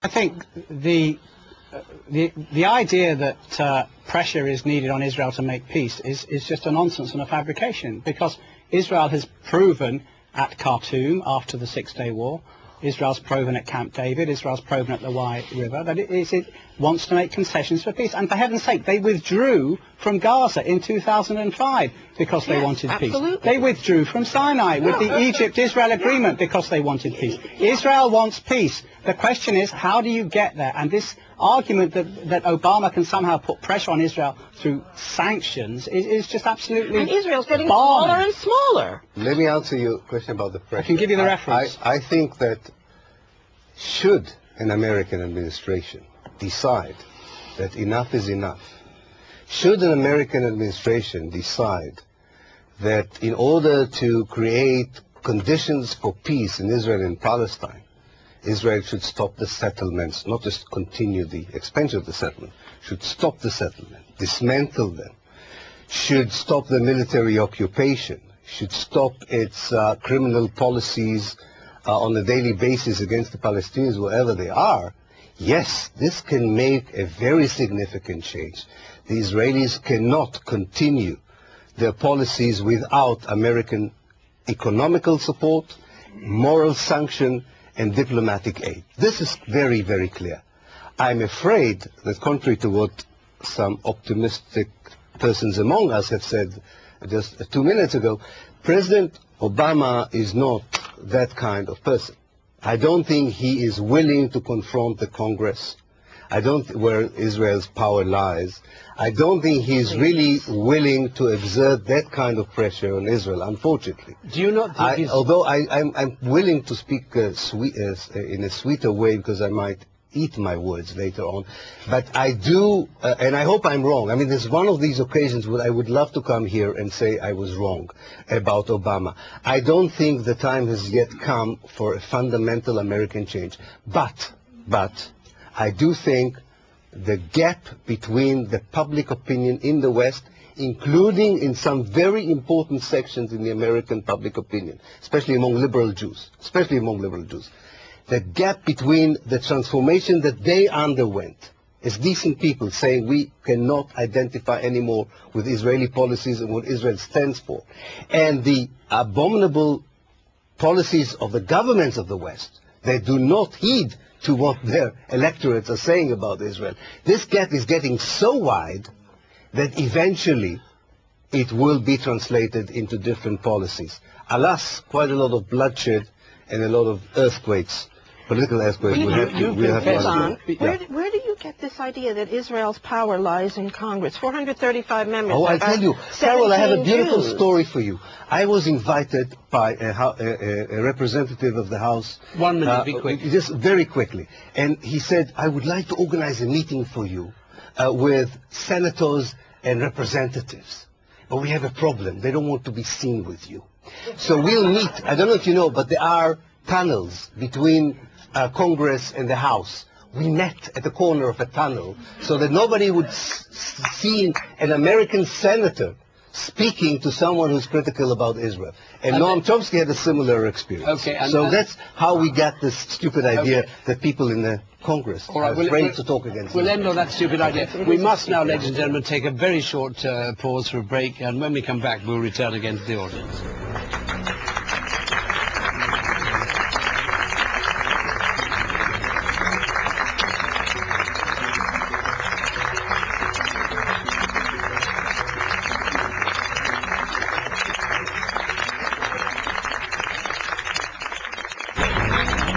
I think the idea that pressure is needed on Israel to make peace is just a nonsense and a fabrication, because Israel has proven at Khartoum after the Six-Day War, Israel's proven at Camp David, Israel's proven at the Wye River, that it wants to make concessions for peace. And for heaven's sake, they withdrew from Gaza in 2005 because they wanted peace. They withdrew from Sinai with the Egypt-Israel agreement because they wanted peace. Israel wants peace. The question is, how do you get there? And this argument that Obama can somehow put pressure on Israel through sanctions is just absolutely And Israel's getting smaller and smaller. Let me answer your question about the pressure. I can give you the reference. I think that should an American administration decide that enough is enough, should an American administration decide that in order to create conditions for peace in Israel and Palestine, Israel should stop the settlements, not just continue the expansion of the settlement, should stop the settlement, dismantle them, should stop the military occupation, should stop its criminal policies on a daily basis against the Palestinians wherever they are, yes, this can make a very significant change. The Israelis cannot continue their policies without American economical support, moral sanction, and diplomatic aid. This is very, very clear. I'm afraid that contrary to what some optimistic persons among us have said just 2 minutes ago, President Obama is not that kind of person. I don't think he is willing to confront the Congress. Where Israel's power lies. I don't think he's really willing to exert that kind of pressure on Israel, unfortunately. Do you not think although I'm willing to speak in a sweeter way, because I might eat my words later on, but I do, and I hope I'm wrong. I mean, there's one of these occasions where I would love to come here and say I was wrong about Obama. I don't think the time has yet come for a fundamental American change. But I do think the gap between the public opinion in the West, including in some very important sections in the American public opinion, especially among liberal Jews, the gap between the transformation that they underwent as decent people, saying we cannot identify anymore with Israeli policies and what Israel stands for, and the abominable policies of the governments of the West, they do not heed to what their electorates are saying about Israel. This gap is getting so wide that eventually it will be translated into different policies. Alas, quite a lot of bloodshed and a lot of earthquakes, political earthquakes. Where do you get this idea that Israel's power lies in Congress? 435 members. Oh, I tell you, Carol, I have a beautiful story for you. I was invited by a representative of the House. 1 minute, be quick. Just very quickly. And he said, I would like to organize a meeting for you with senators and representatives. But we have a problem. They don't want to be seen with you. So we'll meet. I don't know if you know, but there are tunnels between Congress and the House. We met at the corner of a tunnel so that nobody would see an American senator speaking to someone who's critical about Israel. And Noam Chomsky had a similar experience. Okay, so that's how we got this stupid idea that people in the Congress are afraid to talk against We'll Israel. end on that stupid idea. We must now, ladies and gentlemen, take a very short pause for a break, and when we come back, we'll return again to the audience.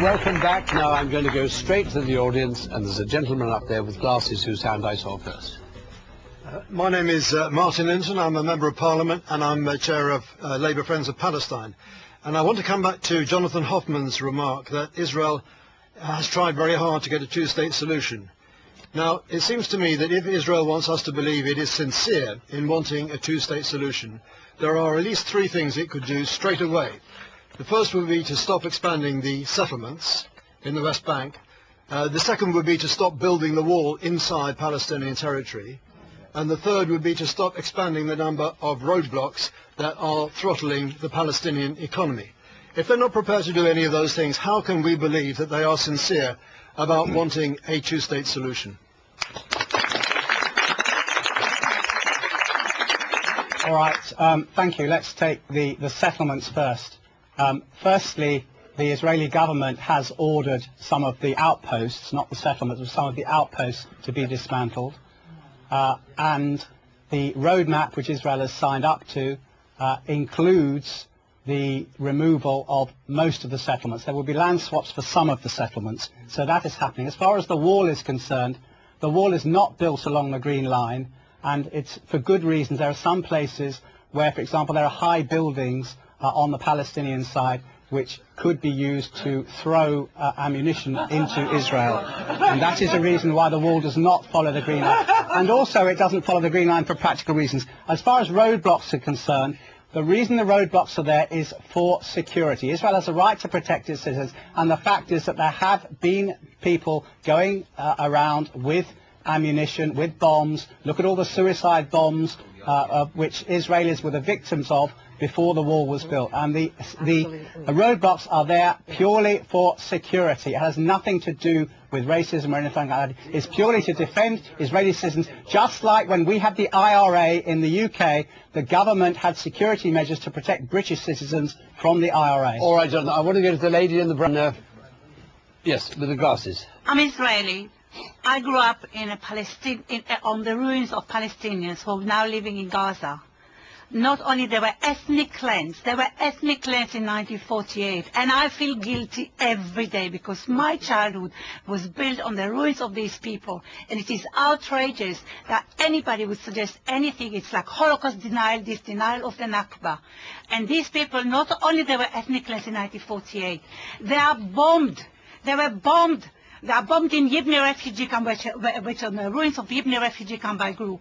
Welcome back. Now I'm going to go straight to the audience, and there's a gentleman up there with glasses whose hand I saw first. My name is Martin Linton. I'm a Member of Parliament and I'm Chair of Labour Friends of Palestine. And I want to come back to Jonathan Hoffman's remark that Israel has tried very hard to get a two-state solution. Now, it seems to me that if Israel wants us to believe it is sincere in wanting a two-state solution, there are at least 3 things it could do straight away. The first would be to stop expanding the settlements in the West Bank. The second would be to stop building the wall inside Palestinian territory. And the third would be to stop expanding the number of roadblocks that are throttling the Palestinian economy. If they're not prepared to do any of those things, how can we believe that they are sincere about wanting a two-state solution? All right, thank you. Let's take the settlements first. Firstly, the Israeli government has ordered some of the outposts, not the settlements, but some of the outposts to be dismantled. And the roadmap which Israel has signed up to includes the removal of most of the settlements. There will be land swaps for some of the settlements, so that is happening. As far as the wall is concerned, the wall is not built along the Green Line, and it's for good reasons. There are some places where, for example, there are high buildings on the Palestinian side which could be used to throw ammunition into Israel. And that is the reason why the wall does not follow the Green Line. And also it doesn't follow the Green Line for practical reasons. As far as roadblocks are concerned, the reason the roadblocks are there is for security. Israel has a right to protect its citizens, and the fact is that there have been people going around with ammunition, with bombs. Look at all the suicide bombs which Israelis were the victims of before the wall was built. And the roadblocks are there purely for security. It has nothing to do with racism or anything like that. It's purely to defend Israeli citizens, just like when we had the IRA in the UK, the government had security measures to protect British citizens from the IRA. All right, Jonathan, I want to go to the lady in the brown. Yes, with the glasses. I'm Israeli. I grew up in on the ruins of Palestinians who are now living in Gaza. Not only there were ethnic cleanse, there were ethnic cleanse in 1948, and I feel guilty every day because my childhood was built on the ruins of these people, and it is outrageous that anybody would suggest anything. It's like Holocaust denial, this denial of the Nakba. And these people, not only they were ethnic cleanse in 1948, they are bombed. They were bombed. They are bombed in Yibni refugee camp, which on the ruins of Yibni refugee camp I grew.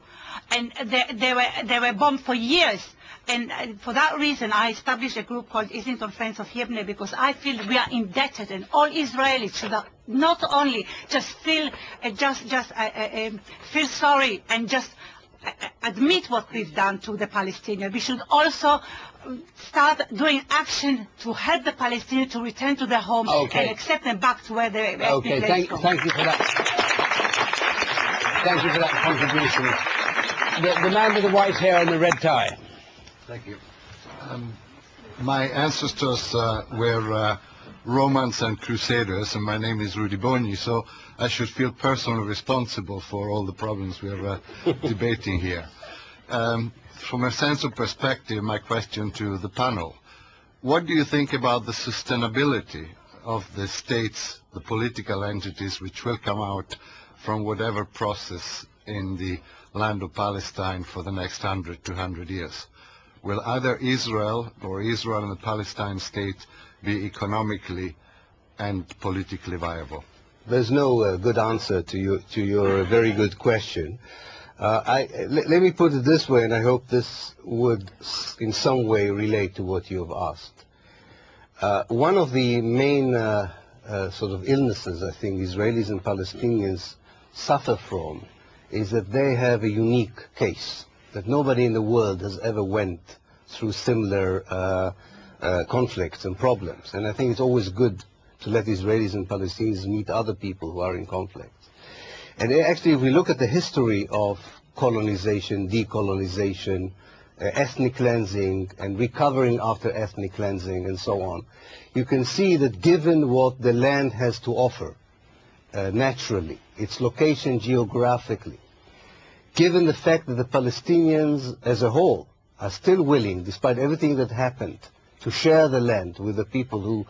And they were bombed for years. And for that reason, I established a group called Islington Friends of Yibni, because I feel we are indebted, and all Israelis should not only just feel sorry and just admit what we've done to the Palestinians. We should also start doing action to help the Palestinians to return to their homes and accept them back to where they were. Okay, thank you for that. Thank you for that contribution. The man with the white hair and the red tie. Thank you. My ancestors were Romans and Crusaders, and my name is Rudy Boni, so I should feel personally responsible for all the problems we are debating here. From a sense of perspective, my question to the panel: what do you think about the sustainability of the states, the political entities which will come out from whatever process in the land of Palestine for the next 100 to 100 years? Will either Israel or Israel and the Palestine state be economically and politically viable? There's no good answer to your very good question. Let me put it this way, and I hope this would in some way relate to what you have asked. One of the main sort of illnesses I think Israelis and Palestinians suffer from is that they have a unique case, that nobody in the world has ever went through similar conflicts and problems. And I think it's always good to let Israelis and Palestinians meet other people who are in conflict. And actually, if we look at the history of colonization, decolonization, ethnic cleansing, and recovering after ethnic cleansing, and so on, you can see that given what the land has to offer naturally, its location geographically, given the fact that the Palestinians as a whole are still willing, despite everything that happened, to share the land with the people who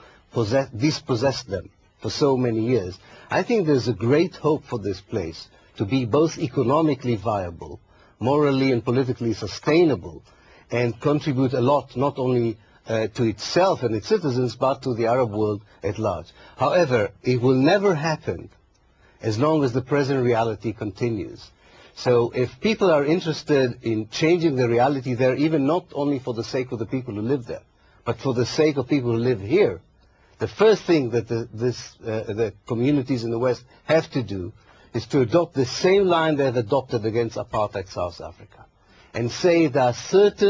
dispossessed them for so many years, I think there's a great hope for this place to be both economically viable, morally and politically sustainable, and contribute a lot not only to itself and its citizens, but to the Arab world at large. However, it will never happen as long as the present reality continues. So if people are interested in changing the reality there, even not only for the sake of the people who live there, but for the sake of people who live here, the first thing that the communities in the West have to do is to adopt the same line they've adopted against apartheid South Africa, and say there are certain